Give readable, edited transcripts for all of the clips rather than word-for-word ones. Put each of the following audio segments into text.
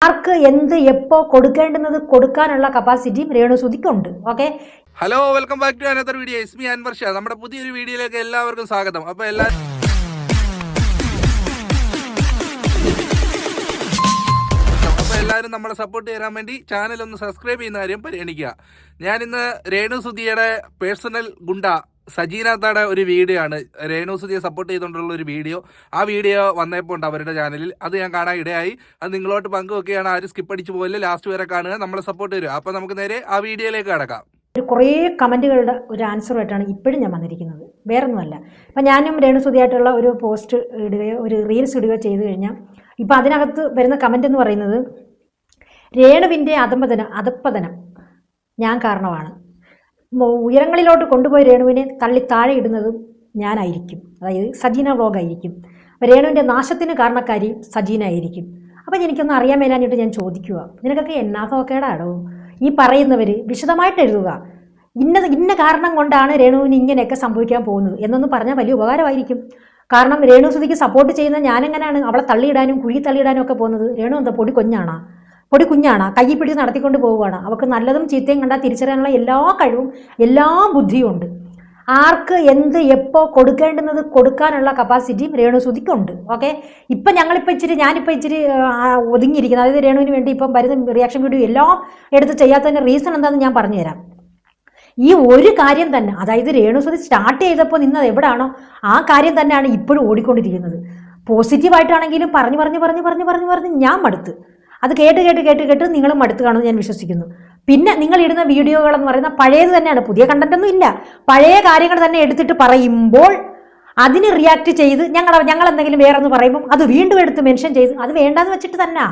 ആർക്ക് എന്ത് എപ്പോ കൊടുക്കേണ്ടുന്നത് കൊടുക്കാനുള്ള കപ്പാസിറ്റിയും രേണുസുതിക്കുണ്ട്. Okay, hello, welcome back to another video. Ismi Anwar Shah. നമ്മുടെ പുതിയൊരു വീഡിയോയിലേക്ക് എല്ലാവർക്കും സ്വാഗതം. അപ്പോൾ എല്ലാവരും നമ്മളെ സപ്പോർട്ട് ചെയ്യാൻ വേണ്ടി ചാനൽ ഒന്ന് സബ്സ്ക്രൈബ് ചെയ്യുന്ന കാര്യം പരിഗണിക്കുക. ഞാനിന്ന് രേണുസുതിയുടെ പേഴ്സണൽ ഗുണ്ട സജീനാഥയുടെ ഒരു വീഡിയോ ആണ്, രേണുസുതിയെ സപ്പോർട്ട് ചെയ്തുകൊണ്ടുള്ള ഒരു വീഡിയോ. ആ വീഡിയോ വന്നപ്പോൾ ഉണ്ട് അവരുടെ ചാനലിൽ, അത് ഞാൻ കാണാൻ ഇടയായി. അത് നിങ്ങളോട്ട് പങ്കുവെക്കുകയാണ്. ആരും സ്കിപ്പ് അടിച്ച് പോയില്ല, ലാസ്റ്റ് വരെ കാണുക, നമ്മളെ സപ്പോർട്ട് തരിക. അപ്പോൾ നമുക്ക് നേരെ ആ വീഡിയോയിലേക്ക് കടക്കാം. കുറേ കമൻറ്റുകളുടെ ഒരു ആൻസറുമായിട്ടാണ് ഇപ്പോഴും ഞാൻ വന്നിരിക്കുന്നത്. വേറൊന്നുമല്ല, ഇപ്പം ഞാനും രേണുസുതിയായിട്ടുള്ള ഒരു പോസ്റ്റ് ഇടുകയോ ഒരു റീൽസ് ഇടുകയോ ചെയ്തു കഴിഞ്ഞാൽ ഇപ്പം അതിനകത്ത് വരുന്ന കമൻ്റ് എന്ന് പറയുന്നത് രേണുവിൻ്റെ അധപ്പതനം ഞാൻ കാരണമാണ്, ഉയരങ്ങളിലോട്ട് കൊണ്ടുപോയി രേണുവിനെ തള്ളി താഴെ ഇടുന്നതും ഞാനായിരിക്കും, അതായത് സജീന വ്ളോഗായിരിക്കും. രേണുവിൻ്റെ നാശത്തിന് കാരണക്കാരി സജീന ആയിരിക്കും. അപ്പം എനിക്കൊന്ന് അറിയാൻ മേലാഞ്ഞിട്ട് ഞാൻ ചോദിക്കുക, നിനക്കൊക്കെ എന്നാ നോക്കേടാടോ ഈ പറയുന്നവർ? വിശദമായിട്ട് എഴുതുക. ഇന്ന കാരണം കൊണ്ടാണ് രേണുവിന് ഇങ്ങനെയൊക്കെ സംഭവിക്കാൻ പോകുന്നത് എന്നൊന്ന് പറഞ്ഞാൽ വലിയ ഉപകാരമായിരിക്കും. കാരണം രേണുസുതിക്ക് സപ്പോർട്ട് ചെയ്യുന്ന ഞാനെങ്ങനെയാണ് അവളെ തള്ളിയിടാനും കുഴി തള്ളിയിടാനും ഒക്കെ പോകുന്നത്? രേണു എന്താ പൊടി കുഞ്ഞാണ്, കയ്യിൽ പിടിച്ച് നടത്തിക്കൊണ്ട് പോവുകയാണ്. അവൾക്ക് നല്ലതും ചീത്തയും കണ്ടാൽ തിരിച്ചറിയാനുള്ള എല്ലാ കഴിവും എല്ലാ ബുദ്ധിയും ഉണ്ട്. ആർക്ക് എന്ത് എപ്പോൾ കൊടുക്കേണ്ടുന്നത് കൊടുക്കാനുള്ള കപ്പാസിറ്റിയും രേണുസുതിക്കുണ്ട്. ഓക്കെ, ഇപ്പം ഞാനിപ്പോൾ ഇച്ചിരി ഒതുങ്ങിയിരിക്കുന്നത്, അതായത് രേണുവിന് വേണ്ടി ഇപ്പം വരുന്ന റിയാക്ഷൻ വീഡിയോ എല്ലാം എടുത്ത് ചെയ്യാത്തതിൻ്റെ റീസൺ എന്താണെന്ന് ഞാൻ പറഞ്ഞുതരാം. ഈ ഒരു കാര്യം തന്നെ, അതായത് രേണുസുതി സ്റ്റാർട്ട് ചെയ്തപ്പോൾ നിന്നത് എവിടെയാണോ ആ കാര്യം തന്നെയാണ് ഇപ്പോഴും ഓടിക്കൊണ്ടിരിക്കുന്നത്. പോസിറ്റീവായിട്ടാണെങ്കിലും പറഞ്ഞ് ഞാൻ മടുത്ത്. അത് കേട്ട് നിങ്ങളും മടുത്ത് കാണുമെന്ന് ഞാൻ വിശ്വസിക്കുന്നു. പിന്നെ നിങ്ങൾ ഇടുന്ന വീഡിയോകളെന്ന് പറയുന്ന പഴയത് തന്നെയാണ്, പുതിയ കണ്ടന്റൊന്നും ഇല്ല. പഴയ കാര്യങ്ങൾ തന്നെ എടുത്തിട്ട് പറയുമ്പോൾ അതിന് റിയാക്ട് ചെയ്ത് ഞങ്ങൾ എന്തെങ്കിലും വേറെ ഒന്ന് പറയുമ്പോൾ അത് വീണ്ടും എടുത്ത് മെൻഷൻ ചെയ്ത് അത് വേണ്ടാന്ന് വെച്ചിട്ട് തന്നെ,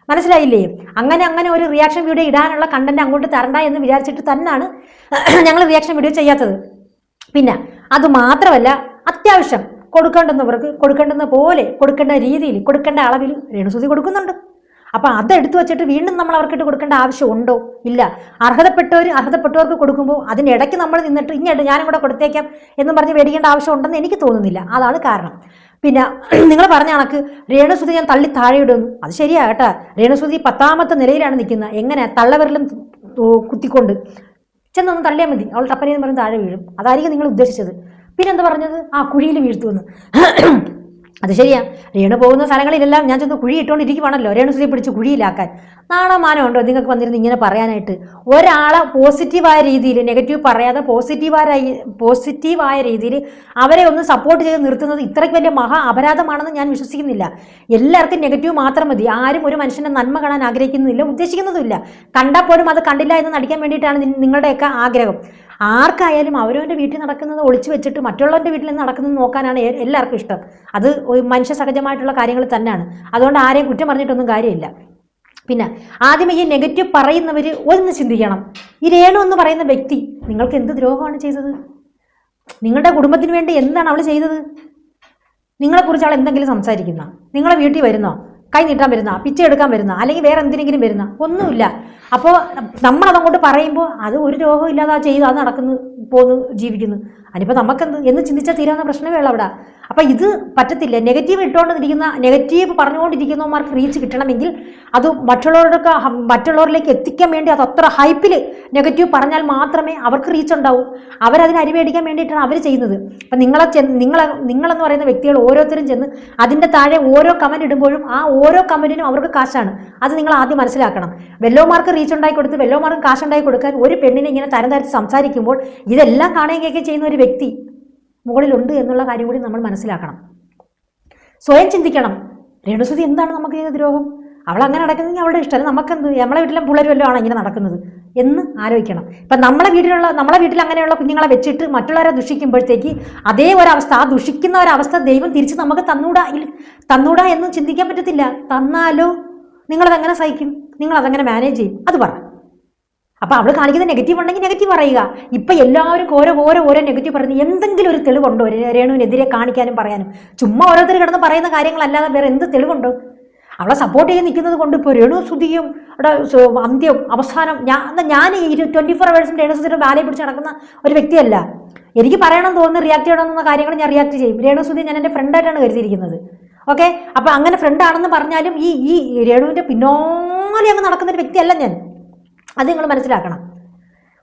മനസ്സിലായില്ലേ? അങ്ങനെ ഒരു റിയാക്ഷൻ വീഡിയോ ഇടാനുള്ള കണ്ടന്റ് അങ്ങോട്ട് തരണ്ട എന്ന് വിചാരിച്ചിട്ട് തന്നെയാണ് ഞങ്ങൾ റിയാക്ഷൻ വീഡിയോ ചെയ്യാത്തത്. പിന്നെ അത് മാത്രമല്ല, അത്യാവശ്യം കൊടുക്കേണ്ടുന്നവർക്ക് കൊടുക്കേണ്ടുന്ന പോലെ, കൊടുക്കേണ്ട രീതിയിൽ, കൊടുക്കേണ്ട അളവിൽ രേണുസുതി കൊടുക്കുന്നുണ്ട്. അപ്പം അതെടുത്തു വെച്ചിട്ട് വീണ്ടും നമ്മൾ അവർക്കിട്ട് കൊടുക്കേണ്ട ആവശ്യമുണ്ടോ? ഇല്ല. അർഹതപ്പെട്ടവർക്ക് കൊടുക്കുമ്പോൾ അതിനിടയ്ക്ക് നമ്മൾ നിന്നിട്ട് ഇങ്ങോട്ട് ഞാനും കൂടെ കൊടുത്തേക്കാം എന്നും പറഞ്ഞ് മേടിക്കേണ്ട ആവശ്യം ഉണ്ടെന്ന് എനിക്ക് തോന്നുന്നില്ല. അതാണ് കാരണം. പിന്നെ നിങ്ങൾ പറഞ്ഞ കണക്ക് രേണുസുതി ഞാൻ തള്ളി താഴെ ഇടുന്നു, അത് ശരിയാ കേട്ടാ. രേണുസുതി 10ാമത്തെ നിലയിലാണ് നിൽക്കുന്നത്. എങ്ങനെ? തള്ളവിരലും കുത്തിക്കൊണ്ട് ചെന്നൊന്ന് തള്ളിയാൽ മതി, അവൾ ടപ്പനെന്ന് പറഞ്ഞ് താഴെ വീഴും. അതായിരിക്കും നിങ്ങൾ ഉദ്ദേശിച്ചത്. പിന്നെന്താ പറഞ്ഞത്? കുഴിയിൽ വീഴ്ത്തുമെന്ന്. അത് ശരിയാ, രേണു പോകുന്ന സ്ഥലങ്ങളിലെല്ലാം ഞാൻ ചെന്ന് കുഴി ഇട്ടുകൊണ്ടിരിക്കുവാണല്ലോ രേണുസുതിയെ പിടിച്ച് കുഴിയിലാക്കാൻ. നാണമാനം ഉണ്ടോ നിങ്ങൾക്ക് വന്നിരുന്ന് ഇങ്ങനെ പറയാനായിട്ട്? ഒരാളെ പോസിറ്റീവായ രീതിയിൽ, നെഗറ്റീവ് പറയാതെ പോസിറ്റീവായ രീതിയിൽ അവരെ ഒന്ന് സപ്പോർട്ട് ചെയ്ത് നിർത്തുന്നത് ഇത്രയ്ക്ക് വലിയ മഹാ അപരാധമാണെന്ന് ഞാൻ വിശ്വസിക്കുന്നില്ല. എല്ലാവർക്കും നെഗറ്റീവ് മാത്രം മതി. ആരും ഒരു മനുഷ്യൻ്റെ നന്മ കാണാൻ ആഗ്രഹിക്കുന്നില്ല, ഉദ്ദേശിക്കുന്നതുമില്ല. കണ്ടാൽ പോലും അത് കണ്ടില്ല എന്ന് നടിക്കാൻ വേണ്ടിയിട്ടാണ് നിങ്ങളുടെയൊക്കെ ആഗ്രഹം. ആർക്കായാലും അവരവൻ്റെ വീട്ടിൽ നടക്കുന്നത് ഒളിച്ചു വെച്ചിട്ട് മറ്റുള്ളവൻ്റെ വീട്ടിൽ നിന്ന് നടക്കുന്നത് നോക്കാനാണ് എല്ലാവർക്കും ഇഷ്ടം. അത് മനുഷ്യ സഹജമായിട്ടുള്ള കാര്യങ്ങൾ തന്നെയാണ്. അതുകൊണ്ട് ആരെയും കുറ്റം പറഞ്ഞിട്ടൊന്നും കാര്യമില്ല. പിന്നെ ആദ്യം ഈ നെഗറ്റീവ് പറയുന്നവർ ഒന്ന് ചിന്തിക്കണം. ഈ രേണു എന്ന് പറയുന്ന വ്യക്തി നിങ്ങൾക്ക് എന്ത് ദ്രോഹമാണ് ചെയ്തത്? നിങ്ങളുടെ കുടുംബത്തിന് വേണ്ടി എന്താണ് അവൾ ചെയ്തത്? നിങ്ങളെക്കുറിച്ച് അവൾ എന്തെങ്കിലും സംസാരിക്കുന്ന, നിങ്ങളെ വീട്ടിൽ വരുന്നോ, കൈ നീട്ടാൻ വരുന്ന, പിച്ച എടുക്കാൻ വരുന്ന, അല്ലെങ്കിൽ വേറെ എന്തിനെങ്കിലും വരുന്ന? ഒന്നുമില്ല. അപ്പോൾ നമ്മളതങ്ങോട്ട് പറയുമ്പോൾ അത് ഒരു രോഗവും ഇല്ലാതെ ചെയ്ത് അത് നടക്കുന്നു, പോന്ന് ജീവിക്കുന്നു. അതിനിപ്പോൾ നമുക്കെന്ത് എന്ന് ചിന്തിച്ചാൽ തീരാവുന്ന പ്രശ്നമേ ഉള്ളൂ അവിടെ. അപ്പം ഇത് പറ്റത്തില്ല. നെഗറ്റീവ് പറഞ്ഞുകൊണ്ടിരിക്കുന്നവന്മാർക്ക് റീച്ച് കിട്ടണമെങ്കിൽ അത് മറ്റുള്ളവരിലേക്ക് എത്തിക്കാൻ വേണ്ടി അത് അത്ര ഹൈപ്പിൽ നെഗറ്റീവ് പറഞ്ഞാൽ മാത്രമേ അവർക്ക് റീച്ച് ഉണ്ടാവൂ. അവരതിന് അരിമേടിക്കാൻ വേണ്ടിയിട്ടാണ് അവർ ചെയ്യുന്നത്. അപ്പം നിങ്ങളെന്ന് പറയുന്ന വ്യക്തികൾ ഓരോരുത്തരും ചെന്ന് അതിൻ്റെ താഴെ ഓരോ കമൻറ്റ് ഇടുമ്പോഴും ആ ഓരോ കമൻറ്റിനും അവർക്ക് കാശാണ്. അത് നിങ്ങൾ ആദ്യം മനസ്സിലാക്കണം. വെല്ലോമാർക്ക് റീച്ച് ഉണ്ടായി കൊടുത്ത് വെല്ലോമാർക്ക് കാശുണ്ടായി കൊടുക്കാൻ ഒരു പെണ്ണിനെ ഇങ്ങനെ തരംതാരിച്ച് സംസാരിക്കുമ്പോൾ ഇതെല്ലാം കാണുകയും കേൾക്കുകയും ചെയ്യുന്ന ഒരു വ്യക്തി മുകളിലുണ്ട് എന്നുള്ള കാര്യം കൂടി നമ്മൾ മനസ്സിലാക്കണം. സ്വയം ചിന്തിക്കണം. രേണുസുതി എന്താണ് നമുക്ക് ചെയ്ത ദ്രോഹം? അവൾ അങ്ങനെ നടക്കുന്നതെങ്കിൽ അവളുടെ ഇഷ്ടമല്ല, നമുക്കെന്ത്? നമ്മളെ വീട്ടിലും പിള്ളേർ വല്ലതും ആണ് ഇങ്ങനെ നടക്കുന്നത് എന്ന് ആലോചിക്കണം. ഇപ്പം നമ്മളെ വീട്ടിൽ അങ്ങനെയുള്ള കുഞ്ഞുങ്ങളെ വെച്ചിട്ട് മറ്റുള്ളവരെ ദുഷിക്കുമ്പോഴത്തേക്ക് അതേ ഒരവസ്ഥ, ആ ദുഷിക്കുന്ന ഒരവസ്ഥ ദൈവം തിരിച്ച് നമുക്ക് തന്നൂടാ എന്ന് ചിന്തിക്കാൻ പറ്റത്തില്ല. തന്നാലോ നിങ്ങളതെങ്ങനെ സഹിക്കും? നിങ്ങളതെങ്ങനെ മാനേജ് ചെയ്യും? അത് പറ. അപ്പം അവൾ കാണിക്കുന്ന നെഗറ്റീവ് ഉണ്ടെങ്കിൽ നെഗറ്റീവ് പറയുക. ഇപ്പം എല്ലാവരും ഓരോ നെഗറ്റീവ് പറയുന്നത് എന്തെങ്കിലും ഒരു തെളിവുണ്ടോ രേണുവിനെതിരെ കാണിക്കാനും പറയാനും? ചുമ്മാ ഓരോരുത്തർ കിടന്ന് പറയുന്ന കാര്യങ്ങളല്ലാതെ വേറെ എന്ത് തെളിവുണ്ടോ? അവളെ സപ്പോർട്ട് ചെയ്ത് നിൽക്കുന്നത് കൊണ്ട് ഇപ്പോൾ രേണുസുതിയും അന്ത്യം അവസാനം ഞാൻ ഈ 24 hours രേണുസുതിയുടെ ബാലയെ പിടിച്ച് നടക്കുന്ന ഒരു വ്യക്തിയല്ല. എനിക്ക് പറയണം തോന്നുന്ന റിയാക്ട് ചെയ്യണമെന്ന കാര്യങ്ങൾ ഞാൻ റിയാക്ട് ചെയ്യും. രേണുസുതി ഞാൻ എൻ്റെ ഫ്രണ്ടായിട്ടാണ് കരുതിയിരിക്കുന്നത്. ഓക്കെ. അപ്പം അങ്ങനെ ഫ്രണ്ടാണെന്ന് പറഞ്ഞാലും ഈ രേണുവിൻ്റെ പിന്നാലെ അങ്ങ് നടക്കുന്നൊരു വ്യക്തിയല്ല ഞാൻ. അത് നിങ്ങൾ മനസ്സിലാക്കണം.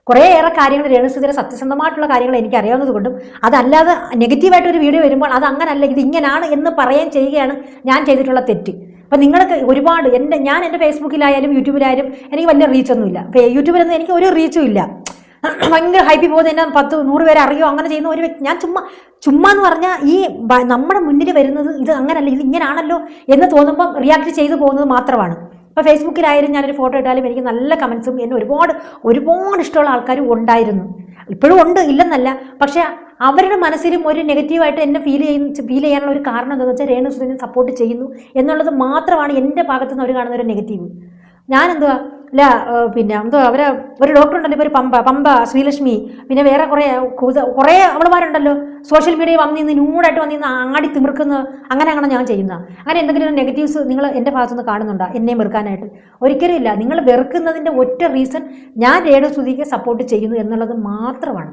കുറേയേറെ കാര്യങ്ങൾ രേണുസുധിയുടെ സത്യസന്ധമായിട്ടുള്ള കാര്യങ്ങൾ എനിക്ക് അറിയാവുന്നത് കൊണ്ടും അതല്ലാതെ നെഗറ്റീവായിട്ടൊരു വീഡിയോ വരുമ്പോൾ അത് അങ്ങനല്ല ഇത് ഇങ്ങനെയാണ് എന്ന് പറയുകയും ചെയ്യുകയാണ് ഞാൻ ചെയ്തിട്ടുള്ള തെറ്റ്. അപ്പം നിങ്ങൾക്ക് ഒരുപാട് ഞാൻ എൻ്റെ ഫേസ്ബുക്കിലായാലും യൂട്യൂബിലായാലും എനിക്ക് വലിയ റീച്ചൊന്നുമില്ല. യൂട്യൂബിലൊന്നും എനിക്ക് ഒരു റീച്ചും ഇല്ല. ഭയങ്കര ഹൈപ്പിൽ പോകുന്നത് എന്നെ 10-100 പേരെ അറിയോ അങ്ങനെ ചെയ്യുന്ന ഒരു വ്യക്തി ഞാൻ ചുമ്മാ എന്ന് പറഞ്ഞാൽ ഈ നമ്മുടെ മുന്നിൽ വരുന്നത് ഇത് അങ്ങനല്ല ഇത് ഇങ്ങനാണല്ലോ എന്ന് തോന്നുമ്പം റിയാക്ട് ചെയ്തു പോകുന്നത് മാത്രമാണ്. ഇപ്പോൾ ഫേസ്ബുക്കിലായാലും ഞാനൊരു ഫോട്ടോ ഇട്ടാലും എനിക്ക് നല്ല കമൻസും എന്നെ ഒരുപാട് ഇഷ്ടമുള്ള ആൾക്കാരും ഉണ്ടായിരുന്നു. ഇപ്പോഴും ഉണ്ട്, ഇല്ലെന്നല്ല. പക്ഷേ അവരുടെ മനസ്സിലും ഒരു നെഗറ്റീവായിട്ട് എന്നെ ഫീൽ ചെയ്യാനുള്ള ഒരു കാരണം എന്താണെന്ന് വെച്ചാൽ രേണുസുധിനെ സപ്പോർട്ട് ചെയ്യുന്നു എന്നുള്ളത് മാത്രമാണ് എൻ്റെ ഭാഗത്തു നിന്ന് അവർ കാണുന്ന ഒരു നെഗറ്റീവ്. ഞാനെന്തുവാ അല്ല പിന്നെ എന്തുവാ അവരെ ഒരു ഡോക്ടർ ഉണ്ടല്ലോ, ഇപ്പോൾ ഒരു പമ്പ ശ്രീലക്ഷ്മി, പിന്നെ വേറെ കുറേ അവളുമാരുണ്ടല്ലോ സോഷ്യൽ മീഡിയയിൽ വന്നിന്ന് ന്യൂഡായിട്ട് വന്നിന്ന് ആടി തിമിർക്കുന്ന അങ്ങനെ ഞാൻ ചെയ്യുന്ന അങ്ങനെ എന്തെങ്കിലും നെഗറ്റീവ്സ് നിങ്ങൾ എൻ്റെ ഭാഗത്തുനിന്ന് കാണുന്നുണ്ടോ എന്നെ വെറുക്കാനായിട്ട്? ഒരിക്കലും ഇല്ല. നിങ്ങൾ വെറുക്കുന്നതിൻ്റെ ഒറ്റ റീസൺ ഞാൻ രേണുസുധിക്ക് സപ്പോർട്ട് ചെയ്യുന്നു എന്നുള്ളത് മാത്രമാണ്.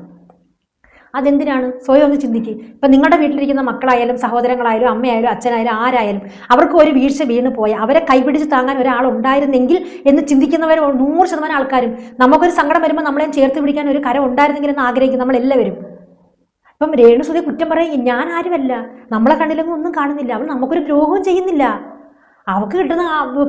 അതെന്തിനാണ്? സ്വയം ഒന്ന് ചിന്തിക്കുക. ഇപ്പം നിങ്ങളുടെ വീട്ടിലിരിക്കുന്ന മക്കളായാലും സഹോദരങ്ങളായാലും അമ്മയായാലും അച്ഛനായാലും ആരായാലും അവർക്ക് ഒരു വീഴ്ച വീണ് പോയാൽ അവരെ കൈപിടിച്ച് താങ്ങാൻ ഒരാളുണ്ടായിരുന്നെങ്കിൽ എന്ന് ചിന്തിക്കുന്നവർ 100% ആൾക്കാരും. നമുക്കൊരു സങ്കടം വരുമ്പോൾ നമ്മളെ ചേർത്ത് പിടിക്കാൻ ഒരു കരം ഉണ്ടായിരുന്നെങ്കിൽ എന്ന് ആഗ്രഹിക്കും നമ്മളെല്ലാവരും. ഇപ്പം രേണുസുധി കുറ്റം പറയും ഞാൻ ആരുമല്ല, നമ്മളെ കണ്ണിലൊന്നും ഒന്നും കാണുന്നില്ല, അവൾ നമുക്കൊരു ദ്രോഹവും ചെയ്യുന്നില്ല. അവൾക്ക് കിട്ടുന്ന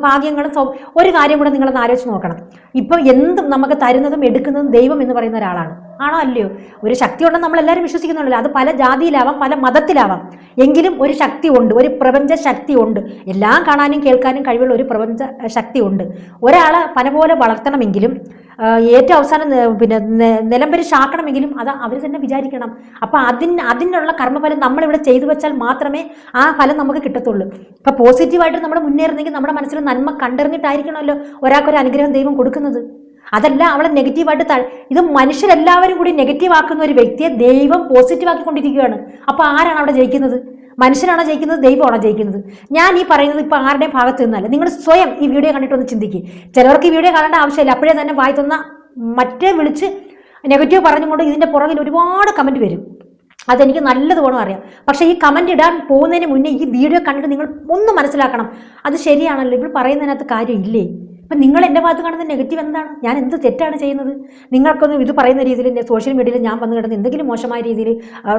ഭാഗ്യങ്ങളും ഒരു കാര്യം കൂടെ നിങ്ങളൊന്ന് ആലോചിച്ച് നോക്കണം. ഇപ്പം എന്തും നമുക്ക് തരുന്നതും എടുക്കുന്നതും ദൈവം എന്ന് പറയുന്ന ഒരാളാണ്. ആണോ അല്ലയോ? ഒരു ശക്തി ഉണ്ടെന്ന് നമ്മളെല്ലാവരും വിശ്വസിക്കുന്നുണ്ടല്ലോ. അത് പല ജാതിയിലാവാം, പല മതത്തിലാവാം, എങ്കിലും ഒരു ശക്തി ഉണ്ട്, ഒരു പ്രപഞ്ച ശക്തി ഉണ്ട്. എല്ലാം കാണാനും കേൾക്കാനും കഴിവുള്ള ഒരു പ്രപഞ്ച ശക്തി ഉണ്ട്. ഒരാളെ പന പോലെ വളർത്തണമെങ്കിലും ഏറ്റവും അവസാനം പിന്നെ നിലംപരിശാക്കണമെങ്കിലും അത് അവർ തന്നെ വിചാരിക്കണം. അപ്പം അതിനുള്ള കർമ്മഫലം നമ്മളിവിടെ ചെയ്തു വെച്ചാൽ മാത്രമേ ആ ഫലം നമുക്ക് കിട്ടത്തുള്ളൂ. ഇപ്പം പോസിറ്റീവായിട്ട് നമ്മൾ മുന്നേറുന്നെങ്കിൽ നമ്മുടെ മനസ്സിൽ നന്മ കണ്ടറിഞ്ഞിട്ടായിരിക്കണമല്ലോ ഒരാൾക്കൊരു അനുഗ്രഹം ദൈവം കൊടുക്കുന്നത്. അതല്ല അവളെ നെഗറ്റീവായിട്ട് ഇത് മനുഷ്യരെല്ലാവരും കൂടി നെഗറ്റീവ് ആക്കുന്ന ഒരു വ്യക്തിയെ ദൈവം പോസിറ്റീവ് ആക്കിക്കൊണ്ടിരിക്കുകയാണ്. അപ്പോൾ ആരാണ് അവിടെ ജയിക്കുന്നത്? മനുഷ്യനാണോ ജയിക്കുന്നത്? ദൈവമാണോ ജയിക്കുന്നത്? ഞാൻ ഈ പറയുന്നത് ഇപ്പോൾ ആരുടെയും ഭാഗത്ത് നിന്നല്ല. നിങ്ങൾ സ്വയം ഈ വീഡിയോ കണ്ടിട്ടൊന്ന് ചിന്തിക്കുക. ചിലവർക്ക് ഈ വീഡിയോ കാണേണ്ട ആവശ്യമില്ല. അപ്പോഴേ തന്നെ വായി തന്ന മറ്റേ വിളിച്ച് നെഗറ്റീവ് പറഞ്ഞുകൊണ്ട് ഇതിൻ്റെ പുറകിൽ ഒരുപാട് കമൻറ്റ് വരും. അതെനിക്ക് നല്ലതുപോലെ അറിയാം. പക്ഷേ ഈ കമൻറ്റ് ഇടാൻ പോകുന്നതിന് മുന്നേ ഈ വീഡിയോ കണ്ടിട്ട് നിങ്ങൾ ഒന്ന് മനസ്സിലാക്കണം, അത് ശരിയാണല്ലോ, ഇപ്പോൾ പറയുന്നതിനകത്ത് കാര്യമില്ലേ? അപ്പം നിങ്ങൾ എൻ്റെ ഭാഗത്ത് കാണുന്ന നെഗറ്റീവ് എന്താണ്? ഞാൻ എന്ത് തെറ്റാണ് ചെയ്യുന്നത്? നിങ്ങൾക്കൊന്നും ഇത് പറയുന്ന രീതിയിൽ സോഷ്യൽ മീഡിയയിൽ ഞാൻ വന്നു കിടന്ന് എന്തെങ്കിലും മോശമായ രീതിയിൽ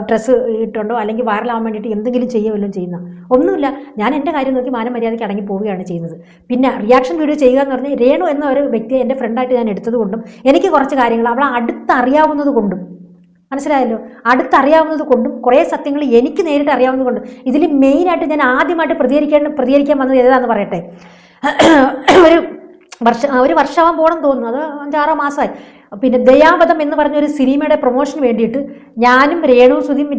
ഡ്രസ്സ് ഇട്ടുണ്ടോ അല്ലെങ്കിൽ വൈറലാവാൻ വേണ്ടിയിട്ട് എന്തെങ്കിലും ചെയ്യുമല്ലോ ചെയ്യുന്ന ഒന്നുമില്ല. ഞാൻ എൻ്റെ കാര്യം നോക്കി മാനം മര്യാദയ്ക്ക് അടങ്ങി പോവുകയാണ് ചെയ്യുന്നത്. പിന്നെ റിയാക്ഷൻ വീഡിയോ ചെയ്യുക എന്ന് പറഞ്ഞാൽ രേണു എന്ന ഒരു വ്യക്തിയെ എൻ്റെ ഫ്രണ്ടായിട്ട് ഞാൻ എടുത്തത് കൊണ്ടും എനിക്ക് കുറച്ച് കാര്യങ്ങൾ അവളെ അടുത്തറിയാവുന്നത് കൊണ്ടും, മനസ്സിലായല്ലോ, അടുത്തറിയാവുന്നത് കൊണ്ടും കുറേ സത്യങ്ങൾ എനിക്ക് നേരിട്ട് അറിയാവുന്നത് കൊണ്ടും ഇതിൽ മെയിനായിട്ട് ഞാൻ ആദ്യമായിട്ട് പ്രതികരിക്കാൻ വന്നത് ഏതാണെന്ന് പറയട്ടെ. ഒരു വർഷമാകാൻ പോകണം തോന്നുന്നു, അത് 5-6 മാസമായി. പിന്നെ ദയാവധം എന്ന് പറഞ്ഞൊരു സിനിമയുടെ പ്രൊമോഷന് വേണ്ടിയിട്ട് ഞാനും രേണുസുധിയും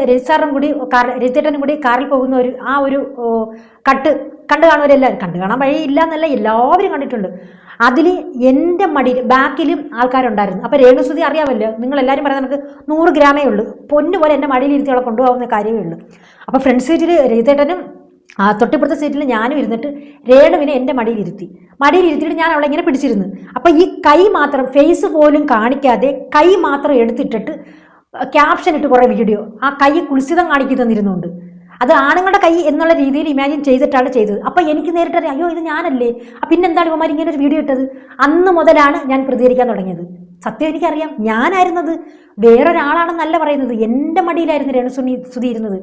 രജിസാറും കൂടി രജിത്തേട്ടനും കൂടി കാറിൽ പോകുന്ന ഒരു കണ്ട് കാണുവരെല്ലാവരും കണ്ടു കാണാൻ വഴിയില്ല എന്നല്ല, എല്ലാവരും കണ്ടിട്ടുണ്ട്. അതിൽ എൻ്റെ മടിയിൽ ബാക്കിലും ആൾക്കാരുണ്ടായിരുന്നു. അപ്പോൾ രേണുസുധി അറിയാമല്ലോ, നിങ്ങളെല്ലാവരും പറയുന്നത് നമുക്ക് 100 ഗ്രാമേ ഉള്ളൂ, പൊന്നുപോലെ എൻ്റെ മടിയിലിരുത്തി അവളെ കൊണ്ടുപോകുന്ന കാര്യമേ ഉള്ളൂ. അപ്പോൾ ഫ്രണ്ട് സീറ്റിൽ രജിത്തേട്ടനും തൊട്ടിപ്പുറത്തെ സീറ്റിൽ ഞാനും ഇരുന്നിട്ട് രേണുവിനെ എൻ്റെ മടിയിലിരുത്തിയിട്ട് ഞാൻ അവളെ ഇങ്ങനെ പിടിച്ചിരുന്നു. അപ്പോൾ ഈ കൈ മാത്രം, ഫേസ് പോലും കാണിക്കാതെ കൈ മാത്രം എടുത്തിട്ടിട്ട് ക്യാപ്ഷൻ ഇട്ട് കുറേ വീഡിയോ ആ കൈ കുൽസിതം കാണിക്കി തന്നിരുന്നുണ്ട്. അത് ആണുങ്ങളുടെ കൈ എന്നുള്ള രീതിയിൽ ഇമാജിൻ ചെയ്തിട്ടാണ് ചെയ്തത്. അപ്പോൾ എനിക്ക് നേരിട്ടറിയാം, അയ്യോ ഇത് ഞാനല്ലേ, പിന്നെന്താണ് ഇവന്മാർ ഇങ്ങനെ ഒരു വീഡിയോ ഇട്ടത്? അന്ന് മുതലാണ് ഞാൻ പ്രതികരിക്കാൻ തുടങ്ങിയത്. സത്യം എനിക്കറിയാം, ഞാനായിരുന്നത് വേറൊരാളാണെന്നല്ല പറയുന്നത്, എൻ്റെ മടിയിലായിരുന്നു രേണുസുധി ഇരുന്നത്.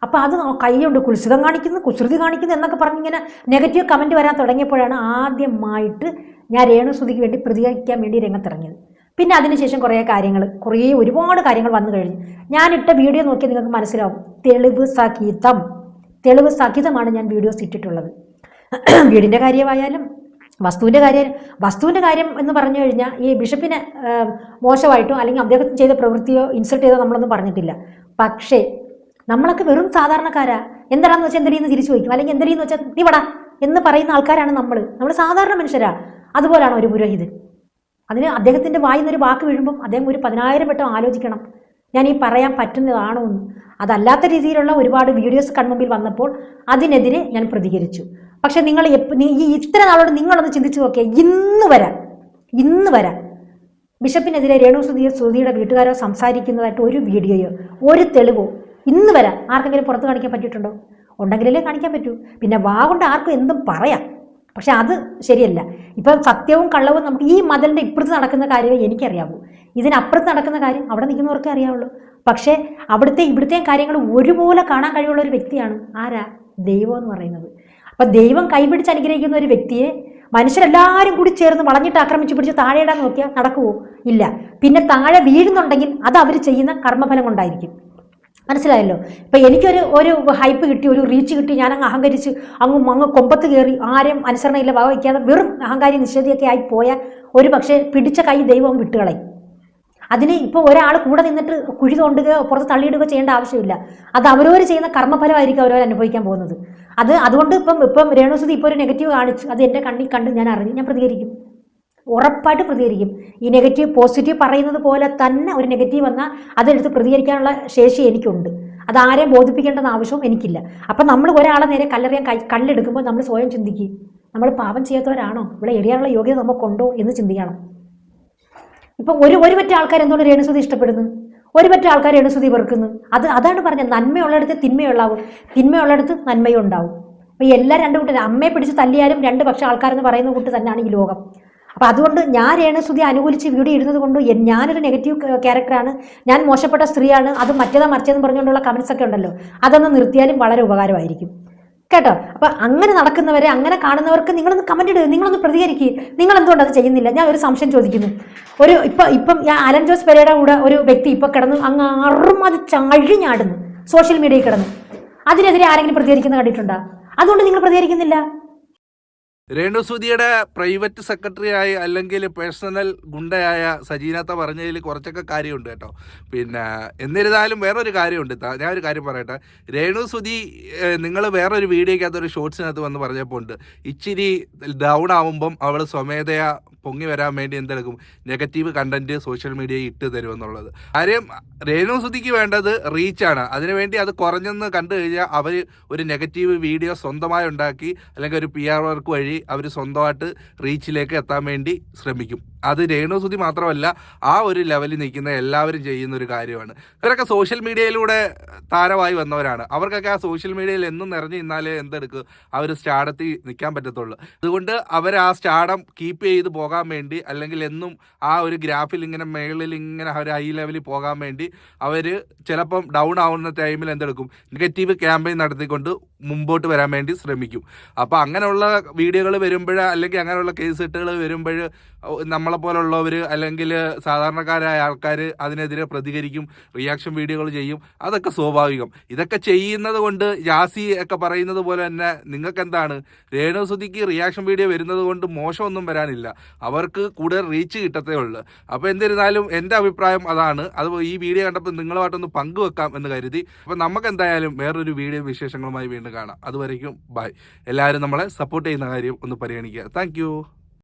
അപ്പോൾ അത് കൈയുണ്ട് കുൽസിതം കാണിക്കുന്നു, കുസൃതി കാണിക്കുന്നു എന്നൊക്കെ പറഞ്ഞിങ്ങനെ നെഗറ്റീവ് കമൻറ്റ് വരാൻ തുടങ്ങിയപ്പോഴാണ് ആദ്യമായിട്ട് ഞാൻ രേണുസുധിക്ക് വേണ്ടി പ്രതികരിക്കാൻ വേണ്ടി രംഗത്തിറങ്ങിയത്. പിന്നെ അതിനുശേഷം ഒരുപാട് കാര്യങ്ങൾ വന്നു കഴിഞ്ഞു. ഞാനിട്ട വീഡിയോ നോക്കിയാൽ നിങ്ങൾക്ക് മനസ്സിലാവും, തെളിവ് സഹിതമാണ് ഞാൻ വീഡിയോസ് ഇട്ടിട്ടുള്ളത്. വീടിൻ്റെ കാര്യമായാലും വസ്തുവിൻ്റെ കാര്യം എന്ന് പറഞ്ഞു കഴിഞ്ഞാൽ ഈ ബിഷപ്പിനെ മോശമായിട്ടോ അല്ലെങ്കിൽ അദ്ദേഹം ചെയ്ത പ്രവൃത്തിയോ ഇൻസൾട്ട് ചെയ്തോ നമ്മളൊന്നും പറഞ്ഞിട്ടില്ല. പക്ഷേ നമ്മളൊക്കെ വെറും സാധാരണക്കാരാ. എന്താണെന്ന് വെച്ചാൽ എന്തെങ്കിലും തിരിച്ചു വയ്ക്കും, അല്ലെങ്കിൽ എന്തെങ്കിലും വെച്ചാൽ നീ വടാ എന്ന് പറയുന്ന ആൾക്കാരാണ് നമ്മൾ സാധാരണ മനുഷ്യരാ. അതുപോലാണ് ഒരു പുരോഹിതൻ. അതിന് അദ്ദേഹത്തിൻ്റെ വായിൽ നിന്നൊരു വാക്ക് വീഴുമ്പം അദ്ദേഹം ഒരു 10,000 വട്ടം ആലോചിക്കണം, ഞാൻ ഈ പറയാൻ പറ്റുന്നതാണോ എന്ന്. അതല്ലാത്ത രീതിയിലുള്ള ഒരുപാട് വീഡിയോസ് കൺമുമ്പിൽ വന്നപ്പോൾ അതിനെതിരെ ഞാൻ പ്രതികരിച്ചു. പക്ഷെ നിങ്ങൾ ഈ ഇത്ര നാളോട് നിങ്ങളൊന്ന് ചിന്തിച്ചു നോക്കിയാൽ ഇന്ന് വരാം ബിഷപ്പിനെതിരെ രേണുസുധിയുടെ വീട്ടുകാരോ സംസാരിക്കുന്നതായിട്ട് ഒരു വീഡിയോയോ ഒരു തെളിവോ ഇന്ന് വരാം ആർക്കെങ്കിലും പുറത്ത് കാണിക്കാൻ പറ്റിയിട്ടുണ്ടോ? ഉണ്ടെങ്കിലല്ലേ കാണിക്കാൻ പറ്റൂ. പിന്നെ വാ കൊണ്ട് ആർക്കും എന്തും പറയാം, പക്ഷെ അത് ശരിയല്ല. ഇപ്പം സത്യവും കള്ളവും നമുക്ക് ഈ മതിലിൻ്റെ ഇപ്പുറത്ത് നടക്കുന്ന കാര്യമേ എനിക്കറിയാവൂ, ഇതിനപ്പുറത്ത് നടക്കുന്ന കാര്യം അവിടെ നിൽക്കുന്നവർക്കേ അറിയാവുള്ളൂ. പക്ഷേ ഇവിടുത്തെയും കാര്യങ്ങൾ ഒരുപോലെ കാണാൻ കഴിവുള്ള ഒരു വ്യക്തിയാണ് ആരാ? ദൈവം എന്ന് പറയുന്നത്. അപ്പം ദൈവം കൈപിടിച്ച് അനുഗ്രഹിക്കുന്ന ഒരു വ്യക്തിയെ മനുഷ്യരെല്ലാവരും കൂടി ചേർന്ന് വളഞ്ഞിട്ട് ആക്രമിച്ച് പിടിച്ച് താഴെ ഇടാൻ നോക്കിയാൽ നടക്കുമോ? ഇല്ല. പിന്നെ താഴെ വീഴുന്നുണ്ടെങ്കിൽ അത് അവർ ചെയ്യുന്ന കർമ്മഫലം കൊണ്ടായിരിക്കും. മനസ്സിലായല്ലോ? ഇപ്പം എനിക്കൊരു ഹൈപ്പ് കിട്ടി, ഒരു റീച്ച് കിട്ടി, ഞാനങ്ങ് അഹങ്കരിച്ച് അങ്ങ് കൊമ്പത്ത് കയറി ആരും അനുസരണയില്ല വക വയ്ക്കാതെ വെറും അഹങ്കാരി നിഷേധിയൊക്കെ ആയി പോയാൽ ഒരു പക്ഷേ പിടിച്ച കൈ ദൈവം വിട്ടുകളയും. അതിന് ഇപ്പോൾ ഒരാൾ കൂടെ നിന്നിട്ട് കുഴി തോണ്ടുകയോ പുറത്ത് തള്ളിയിടുകയോ ചെയ്യേണ്ട ആവശ്യമില്ല. അത് അവരവർ ചെയ്യുന്ന കർമ്മഫലമായിരിക്കും അവരവർ അനുഭവിക്കാൻ പോകുന്നത്. അതുകൊണ്ട് ഇപ്പം രേണുസുതി ഇപ്പോൾ ഒരു നെഗറ്റീവ് കാണിച്ചു, അത് എൻ്റെ കണ്ണിൽ കണ്ട് ഞാൻ അറിഞ്ഞു, ഞാൻ പ്രതികരിക്കും, ഉറപ്പായിട്ട് പ്രതികരിക്കും. ഈ നെഗറ്റീവ് പോസിറ്റീവ് പറയുന്നത് പോലെ തന്നെ ഒരു നെഗറ്റീവ് വന്നാൽ അതെടുത്ത് പ്രതികരിക്കാനുള്ള ശേഷി എനിക്കുണ്ട്. അത് ആരെയും ബോധിപ്പിക്കേണ്ടെന്ന ആവശ്യവും എനിക്കില്ല. അപ്പം നമ്മൾ ഒരാളെ നേരെ കല്ലെറിയാൻ കല്ലെടുക്കുമ്പോൾ നമ്മൾ സ്വയം ചിന്തിക്കും, നമ്മൾ പാപം ചെയ്യാത്തവരാണോ, ഇവിടെ എറിയാനുള്ള യോഗ്യത നമുക്കുണ്ടോ എന്ന് ചിന്തിക്കണം. ഇപ്പം ഒരു പറ്റ ആൾക്കാർ എന്തുകൊണ്ട് രേണുസുതി ഇഷ്ടപ്പെടുന്നു, ഒരു പറ്റ ആൾക്കാർ രേണുസുതി വെറുക്കുന്നു. അതാണ് പറഞ്ഞത്, നന്മയുള്ളിടത്ത് തിന്മയുള്ളാവും, തിന്മയുള്ളിടത്ത് നന്മയും ഉണ്ടാവും. അപ്പം എല്ലാം രണ്ട് കൂട്ടരും, അമ്മയെ പിടിച്ച് തല്ലിയാലും രണ്ട് പക്ഷേ ആൾക്കാരെന്ന് പറയുന്ന കൂട്ട് തന്നെയാണ് ഈ ലോകം. അപ്പം അതുകൊണ്ട് ഞാൻ രേണുസുതി അനുകൂലിച്ച് വീഡിയോ ഇടുന്നത് കൊണ്ട് ഞാനൊരു നെഗറ്റീവ് ക്യാരക്ടറാണ്, ഞാൻ മോശപ്പെട്ട സ്ത്രീയാണ്, അത് മറ്റേതെന്ന് പറഞ്ഞുകൊണ്ടുള്ള കമൻസ് ഒക്കെ ഉണ്ടല്ലോ, അതൊന്ന് നിർത്തിയാലും വളരെ ഉപകാരമായിരിക്കും കേട്ടോ. അപ്പം അങ്ങനെ നടക്കുന്നവരെ, അങ്ങനെ കാണുന്നവർക്ക് നിങ്ങളൊന്ന് കമൻറ്റ് ഇടുക, നിങ്ങളൊന്ന് പ്രതികരിക്കുക. നിങ്ങൾ എന്തുകൊണ്ട് അത് ചെയ്യുന്നില്ല? ഞാൻ ഒരു സംശയം ചോദിക്കുന്നു. ഇപ്പം ഞാൻ അലൻ ജോസ് പെരേരയുടെ കൂടെ ഒരു വ്യക്തി ഇപ്പം കിടന്ന് അങ്ങ് അറുമതി ചഴിഞ്ഞാടുന്നു സോഷ്യൽ മീഡിയയിൽ കിടന്ന്, അതിനെതിരെ ആരെങ്കിലും പ്രതികരിക്കുന്ന കണ്ടിട്ടുണ്ടോ? അതുകൊണ്ട് നിങ്ങൾ പ്രതികരിക്കുന്നില്ല. രേണുസുതിയുടെ പ്രൈവറ്റ് സെക്രട്ടറി ആയി അല്ലെങ്കിൽ പേഴ്സണൽ ഗുണ്ടയായ സജീനത്ത പറഞ്ഞതിൽ കുറച്ചൊക്കെ കാര്യമുണ്ട് കേട്ടോ. പിന്നെ എന്നിരുന്നാലും വേറൊരു കാര്യമുണ്ട്. ഞാനൊരു കാര്യം പറയട്ടെ. രേണുസുതി നിങ്ങൾ വേറൊരു വീഡിയോക്കകത്ത് ഒരു ഷോർട്സിനകത്ത് വന്ന് പറഞ്ഞപ്പോൾ ഉണ്ട്, ഇച്ചിരി ഡൗൺ ആവുമ്പം അവൾ സ്വമേധയാ പൊങ്ങി വരാൻ വേണ്ടി എന്തെടുക്കും, നെഗറ്റീവ് കണ്ടന്റ് സോഷ്യൽ മീഡിയയിൽ ഇട്ട് തരുമെന്നുള്ളത്. കാര്യം രേണുസുതിക്ക് വേണ്ടത് റീച്ചാണ്. അതിനുവേണ്ടി അത് കുറഞ്ഞെന്ന് കണ്ടു കഴിഞ്ഞാൽ അവർ ഒരു നെഗറ്റീവ് വീഡിയോ സ്വന്തമായി ഉണ്ടാക്കി അല്ലെങ്കിൽ ഒരു PR വർക്ക് വഴി അവർ സ്വന്തമായിട്ട് റീച്ചിലേക്ക് എത്താൻ വേണ്ടി ശ്രമിക്കും. അത് രേണുസുതി മാത്രമല്ല, ആ ഒരു ലെവലിൽ നിൽക്കുന്ന എല്ലാവരും ചെയ്യുന്ന ഒരു കാര്യമാണ്. ഇവരൊക്കെ സോഷ്യൽ മീഡിയയിലൂടെ താരമായി വന്നവരാണ്. അവർക്കൊക്കെ ആ സോഷ്യൽ മീഡിയയിൽ എന്നും നിറഞ്ഞു നിന്നാലേ എന്തെടുക്കും, അവർ സ്റ്റാർഡത്തിൽ നിൽക്കാൻ പറ്റത്തുള്ളൂ. അതുകൊണ്ട് അവർ ആ സ്റ്റാർഡം കീപ്പ് ചെയ്ത് പോകാൻ വേണ്ടി, അല്ലെങ്കിൽ എന്നും ആ ഒരു ഗ്രാഫിൽ ഇങ്ങനെ മേളിൽ ഇങ്ങനെ ഒരു ഹൈ ലെവലിൽ പോകാൻ വേണ്ടി അവർ ചിലപ്പം ഡൗൺ ആവുന്ന ടൈമിൽ എന്തെടുക്കും, നെഗറ്റീവ് ക്യാമ്പയിൻ നടത്തിക്കൊണ്ട് മുമ്പോട്ട് വരാൻ വേണ്ടി ശ്രമിക്കും. അപ്പോൾ അങ്ങനെയുള്ള വീഡിയോകൾ വരുമ്പോൾ, അല്ലെങ്കിൽ അങ്ങനെയുള്ള കേസ് കെട്ടുകൾ വരുമ്പോൾ നമ്മളെപ്പോലുള്ളവർ അല്ലെങ്കിൽ സാധാരണക്കാരായ ആൾക്കാർ അതിനെതിരെ പ്രതികരിക്കും, റിയാക്ഷൻ വീഡിയോകൾ ചെയ്യും. അതൊക്കെ സ്വാഭാവികം. ഇതൊക്കെ ചെയ്യുന്നത് കൊണ്ട് ജാസി ഒക്കെ പറയുന്നത് പോലെ തന്നെ നിങ്ങൾക്ക് എന്താണ്, രേണുസുതിക്ക് റിയാക്ഷൻ വീഡിയോ വരുന്നത് കൊണ്ട് മോശമൊന്നും വരാനില്ല, അവർക്ക് കൂടുതൽ റീച്ച് കിട്ടത്തേ ഉള്ളൂ. അപ്പോൾ എന്നിരുന്നാലും എൻ്റെ അഭിപ്രായം അതാണ്. അത് ഈ വീഡിയോ കണ്ടപ്പോൾ നിങ്ങളുമായിട്ടൊന്ന് പങ്കുവെക്കാം എന്ന് കരുതി. അപ്പോൾ നമുക്ക് എന്തായാലും വേറൊരു വീഡിയോ വിശേഷങ്ങളുമായി വീണ്ടും കാണാം. അതുവരേക്കും ബൈ. എല്ലാവരും നമ്മളെ സപ്പോർട്ട് ചെയ്യുന്ന കാര്യം ഒന്ന് പരിഗണിക്കുക. താങ്ക്